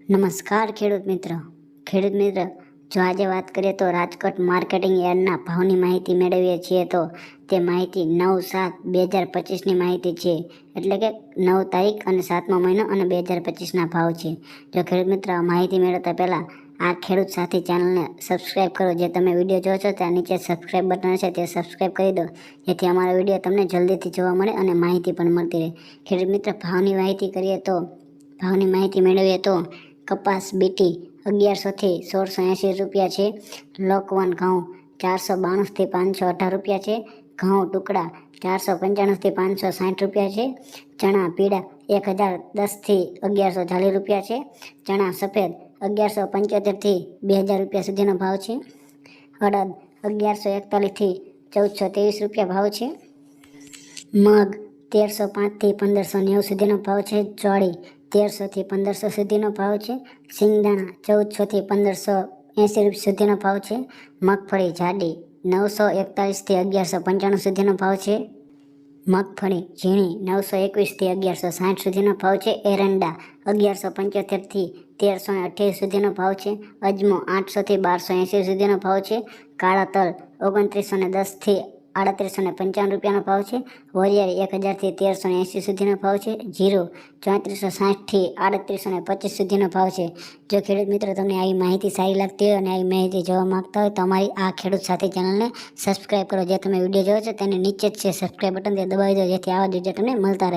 નમસ્કાર ખેડૂત મિત્ર જો આજે વાત કરીએ તો રાજકોટ માર્કેટિંગ યાર્ડના ભાવની માહિતી મેળવીએ છીએ તો તે માહિતી 9/7/2025ની માહિતી છે, એટલે કે 9 તારીખ અને 7મો મહિનો અને 2025ના ભાવ છે। જો ખેડૂત મિત્ર માહિતી મેળવતા પહેલાં આ ખેડૂત સાથી ચેનલને સબસ્ક્રાઈબ કરો। જે તમે વિડીયો જોવો છો ત્યાં નીચે સબસ્ક્રાઈબ બટન છે તે સબસ્ક્રાઈબ કરી દો, જેથી અમારો વિડીયો તમને જલ્દીથી જોવા મળે અને માહિતી પણ મળતી રહે। ખેડૂત મિત્ર ભાવની માહિતી મેળવીએ તો કપાસ બીટી 1100 થી 1680 રૂપિયા છે। લોકવન ઘઉં 492 થી 518 રૂપિયા છે। ઘઉં ટુકડા 495 થી 560 રૂપિયા છે। ચણા પીળા 1010 થી 1140 રૂપિયા છે। ચણા સફેદ 1175 થી 2000 રૂપિયા સુધીનો ભાવ છે। અડદ 1141 થી 1423 રૂપિયા ભાવ છે। મગ 1305 થી 1590 સુધીનો ભાવ છે। ચોળી 1300 થી 1500 સુધીનો ભાવ છે। સિંગદાણા 1400 થી 1580 સુધીનો ભાવ છે। મગફળી જાડી 941 થી 1195 સુધીનો ભાવ છે। મગફળી ઝીણી 921 થી 1160 સુધીનો ભાવ છે। એરંડા 1175 થી 1328 સુધીનો ભાવ છે। અજમો 800 થી 1280 સુધીનો ભાવ છે। કાળા તલ 2910 થી 3855 રૂપિયાનો ભાવ છે। વરિયાળી 1000 થી 1380 સુધીનો ભાવ છે। જીરું 3460 થી 3825 સુધીનો ભાવ છે। જો ખેડૂત મિત્રો તમને આવી માહિતી સારી લાગતી હોય અને આવી માહિતી જોવા માંગતા હોય તો અમારી આ ખેડૂત સાથી ચેનલને સબસ્ક્રાઈબ કરો। જે તમે વિડીયો જોવો છો તેની નીચે જ છે સબસ્ક્રાઈબ બટન, તે દબાવી દો, જેથી આવા જ વિડીયો તમને મળતા રહે।